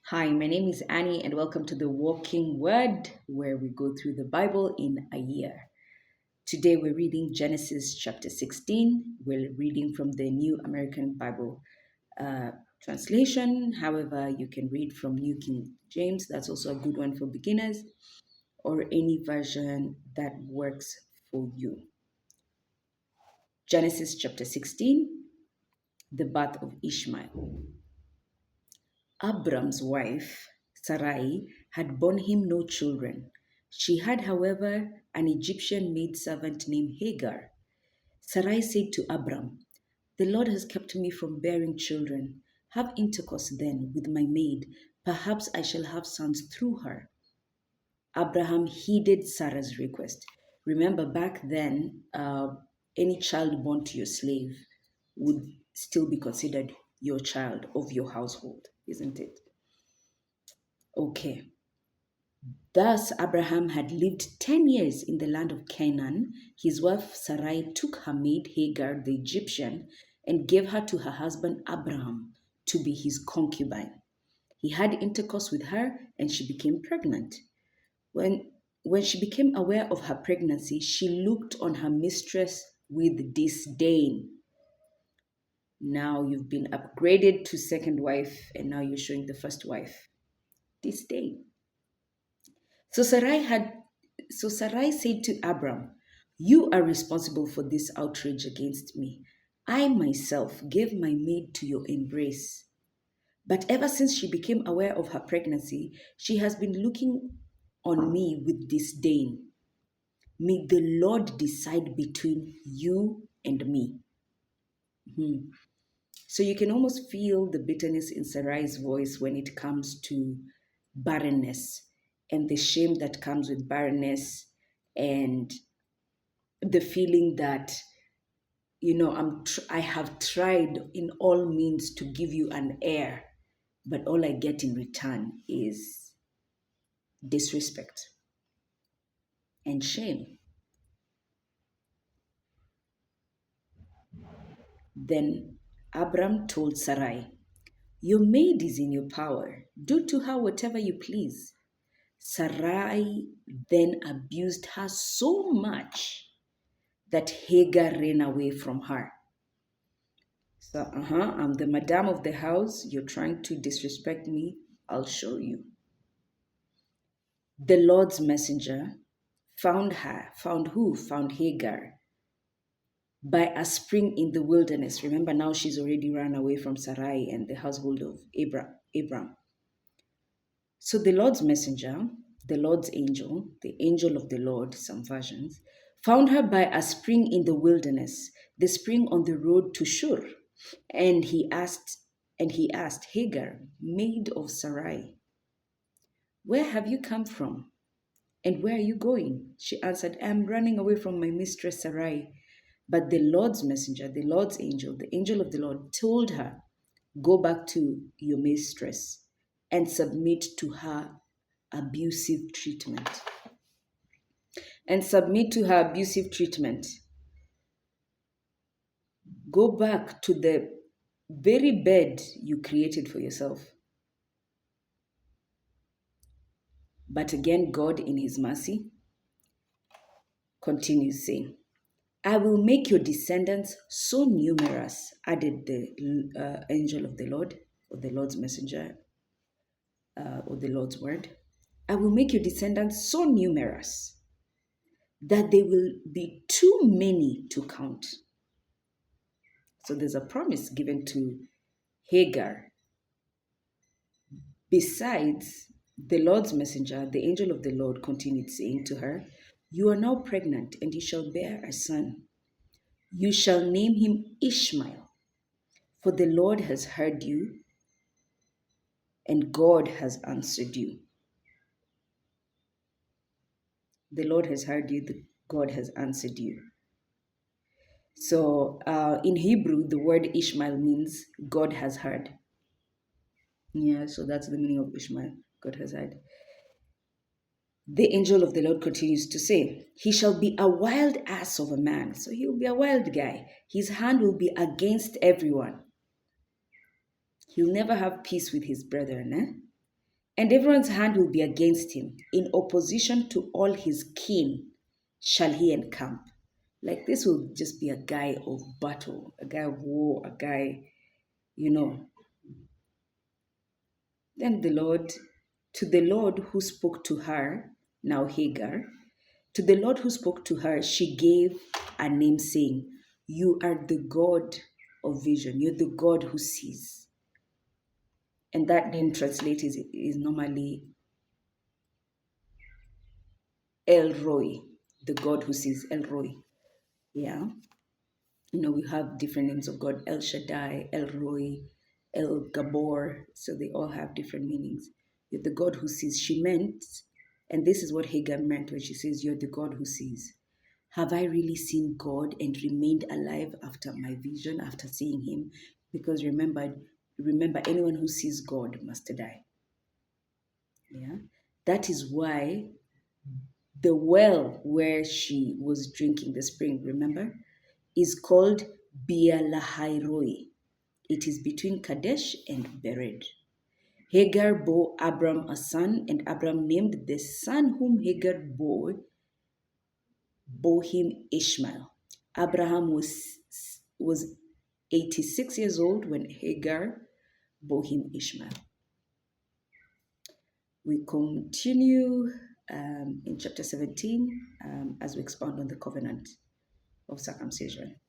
Hi, my name is Annie, and welcome to the Walking Word, where we go through the Bible in a year. Today we're reading Genesis chapter 16. We're reading from the New American Bible uh, translation. However, you can read from New King James, that's also a good one for beginners, or any version that works for you. Genesis chapter 16, the birth of Ishmael. Abram's wife, Sarai, had borne him no children. She had, however, an Egyptian maidservant named Hagar. Sarai said to Abram, "The Lord has kept me from bearing children. Have intercourse then with my maid. Perhaps I shall have sons through her." Abraham heeded Sarah's request. Remember, back then, any child born to your slave would still be considered your child of your household, isn't it? Okay. Thus, Abraham had lived 10 years in the land of Canaan. His wife Sarai took her maid Hagar the Egyptian and gave her to her husband Abraham to be his concubine. He had intercourse with her and she became pregnant. When, when she became aware of her pregnancy, she looked on her mistress with disdain. Now you've been upgraded to second wife and now you're showing the first wife disdain. So Sarai said to Abram, "You are responsible for this outrage against me. I myself gave my maid to your embrace." But ever since she became aware of her pregnancy, she has been looking on me with disdain. May the Lord decide between you and me. Hmm. So you can almost feel the bitterness in Sarai's voice when it comes to barrenness and the shame that comes with barrenness and the feeling that I have tried in all means to give you an heir, but all I get in return is disrespect and shame. Then Abram told Sarai, "Your maid is in your power. Do to her whatever you please." Sarai then abused her so much that Hagar ran away from her. So, I'm the madam of the house. You're trying to disrespect me. I'll show you. The Lord's messenger found her. Found who? Found Hagar by a spring in the wilderness. Remember, now she's already run away from Sarai and the household of Abram. So the Lord's messenger, the Lord's angel, the angel of the Lord, some versions, found her by a spring in the wilderness, the spring on the road to Shur. And he asked Hagar, maid of Sarai, "Where have you come from? And where are you going?" She answered, "I am running away from my mistress Sarai." But the Lord's messenger, the Lord's angel, the angel of the Lord, told her, "Go back to your mistress and submit to her abusive treatment." And submit to her abusive treatment. Go back to the very bed you created for yourself. But again, God, in his mercy, continues saying, "I will make your descendants so numerous," added the angel of the Lord, or the Lord's messenger, or the Lord's word. "I will make your descendants so numerous that they will be too many to count." So there's a promise given to Hagar. Besides, the Lord's messenger, the angel of the Lord, continued saying to her, "You are now pregnant, and you shall bear a son. You shall name him Ishmael, for the Lord has heard you, and God has answered you." The Lord has heard you, God has answered you. So in Hebrew, the word Ishmael means God has heard. Yeah, so that's the meaning of Ishmael. God has heard. The angel of the Lord continues to say, "He shall be a wild ass of a man." So he'll be a wild guy. His hand will be against everyone. He'll never have peace with his brethren. And everyone's hand will be against him. In opposition to all his kin shall he encamp. Like this will just be a guy of battle, a guy of war, a guy, you know. Then to the Lord who spoke to her, now Hagar, to the Lord who spoke to her, she gave a name saying, "You are the God of vision. You're the God who sees." And that name translated is normally El Roy, the God who sees, El Roy. Yeah. We have different names of God: El Shaddai, El Roy, El Gabor. So they all have different meanings. You're the God who sees. She meant, and this is what Hagar meant when she says, "You're the God who sees." Have I really seen God and remained alive after my vision, after seeing Him? Because remember, anyone who sees God must die. Yeah. That is why the well where she was drinking the spring, remember, is called Bia Lahairoi. It is between Kadesh and Bered. Hagar bore Abram a son, and Abram named the son whom Hagar bore him Ishmael. Abraham was 86 years old when Hagar bore him Ishmael. We continue in chapter 17 as we expound on the covenant of circumcision.